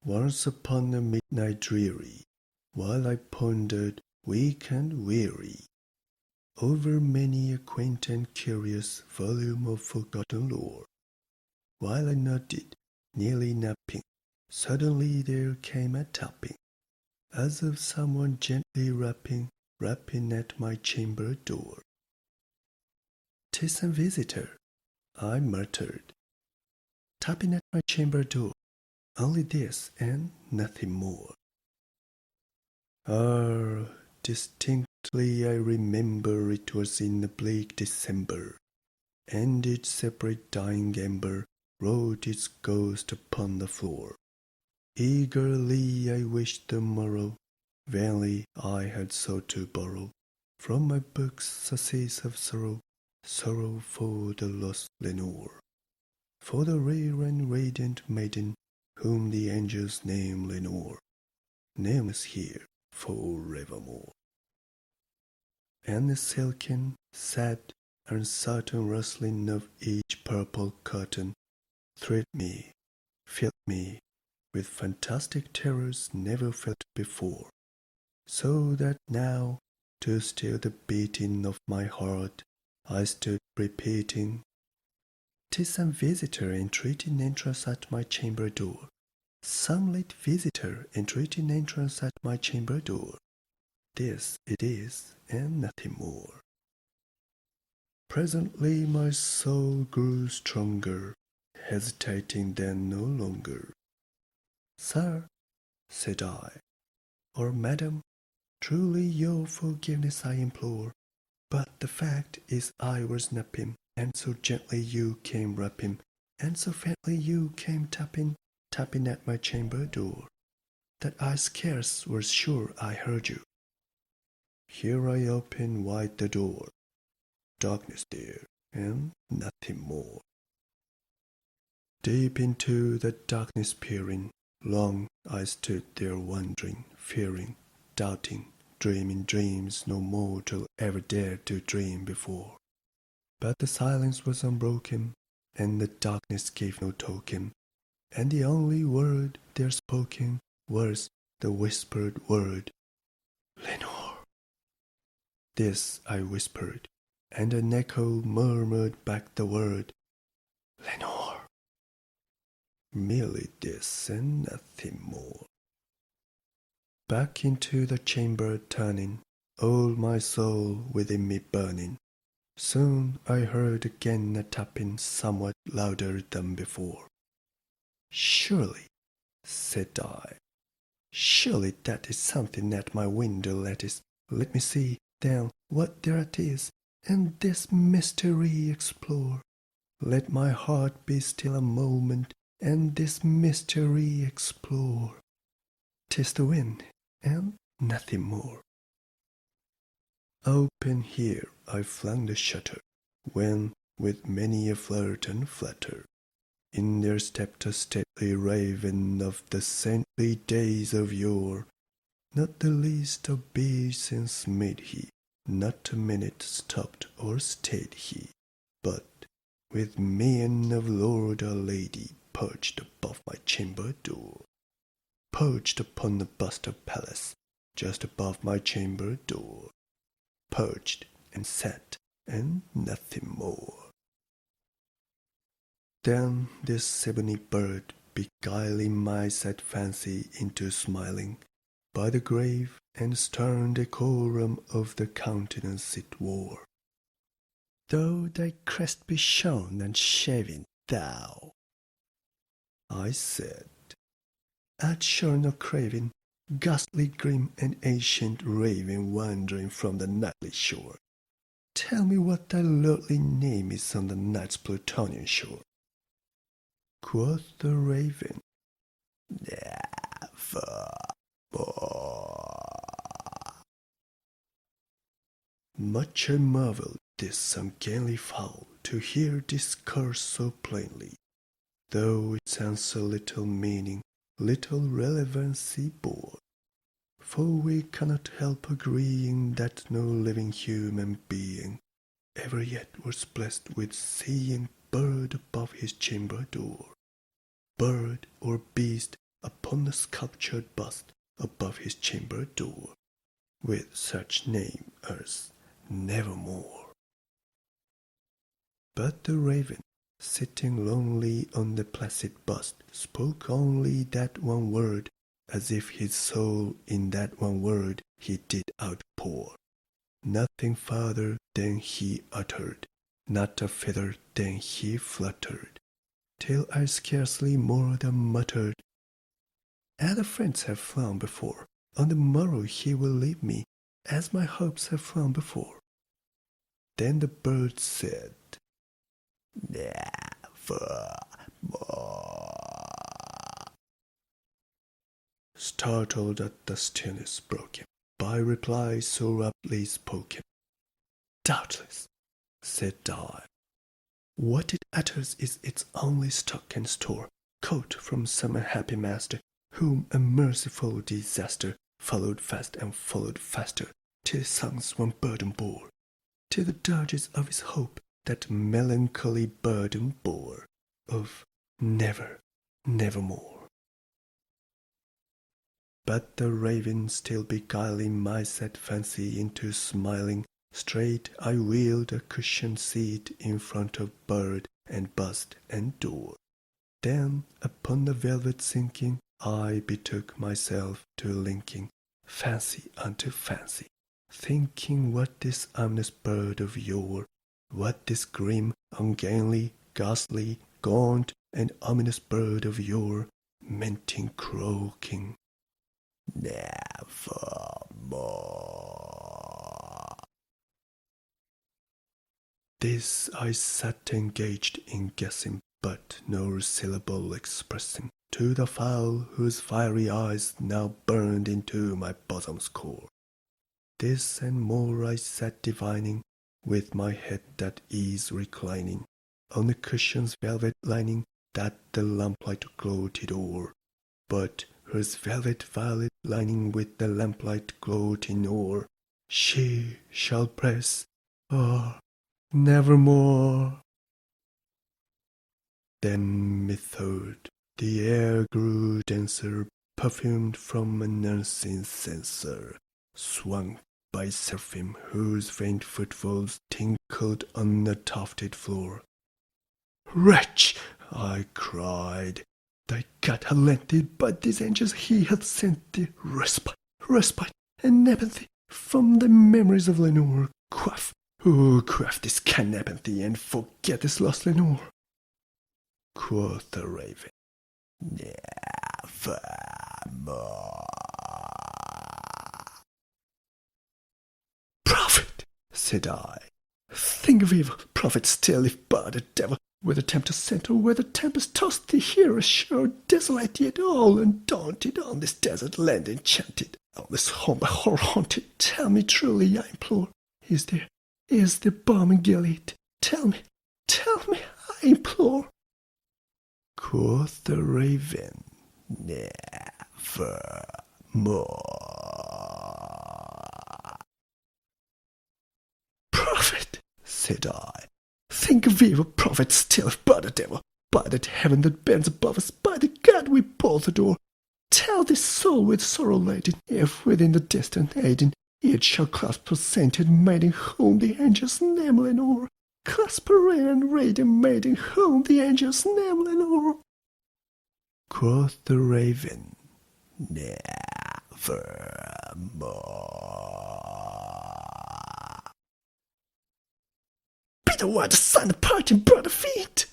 Once upon a midnight dreary, while I pondered, weak and weary, over many a quaint and curious volume of forgotten lore, while I nodded, nearly napping, suddenly there came a tapping, as of someone gently rapping at my chamber door. "'Tis some visitor," I muttered, "tapping at my chamber door, only this and nothing more." Distinctly I remember it was in a bleak December, and each separate dying ember wrote its ghost upon the floor. Eagerly I wished the morrow, vainly I had sought to borrow from my books surcease of sorrow, sorrow for the lost Lenore, for the rare and radiant maiden whom the angels name Lenore, nameless here forevermore. And the silken, sad, uncertain rustling of each purple curtain thrilled me, filled me with fantastic terrors never felt before, so that now, to still the beating of my heart, I stood repeating, "'Tis some visitor entreating entrance at my chamber door, some late visitor entreating entrance at my chamber door. This it is, and nothing more." Presently my soul grew stronger, hesitating then no longer. "Sir," said I, "or madam, truly your forgiveness I implore, but the fact is I was napping, and so gently you came rapping, and so faintly you came tapping at my chamber door, that I scarce was sure I heard you." Here I opened wide the door. Darkness there, and nothing more. Deep into the darkness peering, long I stood there wondering, fearing, doubting, dreaming dreams no mortal ever dared to dream before. But the silence was unbroken, and the darkness gave no token, and the only word there spoken was the whispered word, "Lenore." This I whispered, and an echo murmured back the word, "Lenore." Merely this and nothing more. Back into the chamber turning, all my soul within me burning, soon I heard again a tapping somewhat louder than before. "Surely," said I, "surely that is something at my window lattice. Let me see, then, what thereat is, and this mystery explore. Let my heart be still a moment, and this mystery explore. 'Tis the wind, and nothing more." Open here I flung the shutter, when, with many a flirt and flutter, in there stepped a stately raven of the saintly days of yore. Not the least obeisance made he, not a minute stopped or stayed he, but, with mien of lord or lady, perched above my chamber door, perched upon a bust of Pallas, just above my chamber door, perched and sat, and nothing more. Then this ebony bird, beguiling my sad fancy into smiling, by the grave and stern decorum of the countenance it wore, "Though thy crest be shorn and shaven, thou," I said, "art sure no craven, ghastly grim and ancient raven wandering from the nightly shore. Tell me what thy lordly name is on the night's Plutonian shore." Quoth the raven, "Nevermore." Much I marvelled this ungainly fowl to hear discourse so plainly, though its answer little meaning, little relevancy bore. For we cannot help agreeing that no living human being ever yet was blessed with seeing bird above his chamber door, bird or beast upon a sculptured bust above his chamber door, with such name as Nevermore. But the raven, sitting lonely on the placid bust, spoke only that one word, as if his soul in that one word he did outpour. Nothing farther than he uttered, not a feather than he fluttered, till I scarcely more than muttered, "Other friends have flown before, on the morrow he will leave me, as my hopes have flown before." Then the bird said, "Nevermore." Startled at the stillness broken by reply so aptly spoken, "Doubtless," said I, "what it utters is its only stock and store, caught from some unhappy master, whom a merciful disaster followed fast and followed faster, till his songs one burden bore, till the dirges of his hope that melancholy burden bore, of nevermore." But the raven still beguiling my sad fancy into smiling, straight I wheeled a cushioned seat in front of bird and bust and door. Then upon the velvet sinking, I betook myself to linking fancy unto fancy, thinking what this ominous bird of yore, what this grim, ungainly, ghastly, gaunt, and ominous bird of yore meant in croaking, "Nevermore." This I sat engaged in guessing, but no syllable expressing to the fowl whose fiery eyes now burned into my bosom's core. This and more I sat divining, with my head at ease reclining on the cushion's velvet lining that the lamplight gloated o'er, but whose velvet violet lining with the lamplight gloating o'er, she shall press, nevermore. Then methought the air grew denser, perfumed from an unseen censer, swung by seraphim whose faint footfalls tinkled on the tufted floor. "Wretch," I cried, "thy God hath lent thee, by these angels he hath sent thee, respite, and nepenthe from the memories of Lenore. Quaff this kind nepenthe, and forget this lost Lenore." Quoth the raven, "Nevermore." "Prophet," said I, "think of evil, prophet still, if but the devil, whether tempest sent or whether tempest tossed thee here ashore, desolate yet all undaunted, on this desert land enchanted, on this home by horror haunted, tell me truly, I implore, is there balm in Gilead? Tell me, I implore." Quoth the raven, "Nevermore." "Prophet," said I, "think of evil, prophet still, by the devil, by that heaven that bends above us, by the God we both adore, tell this soul with sorrow laden, if within the distant Aiden it shall clasp her sainted maiden, whom the angels name Lenore, clasp her rare and radiant maiden, whom the angels name Lenore." Quoth the raven, "Nevermore." "Be the word, the sun, the parting, brother feet!"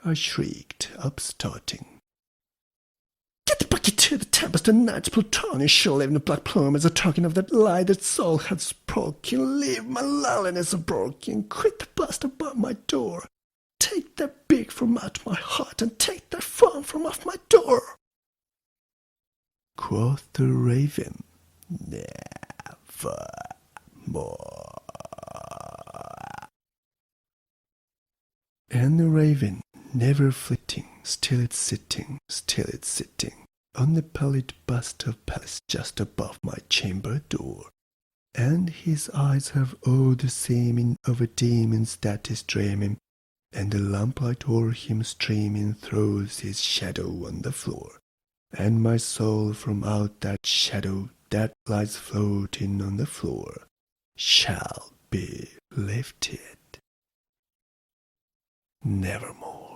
I shrieked, upstarting. "Get the bucket to the tempest, the night's plutonian shall leave no black plume as a token of that lie that soul hath spoken. Leave my loneliness broken, quit the bust above my door. Take that big from out my heart, and take that fawn from off my door." Quoth the raven, "Nevermore." And the raven, never flitting, still it's sitting, on the pallid bust of Pallas just above my chamber door, and his eyes have all the seeming of a demon's that is dreaming, and the lamplight o'er him streaming throws his shadow on the floor, and my soul from out that shadow that lies floating on the floor shall be lifted. Nevermore.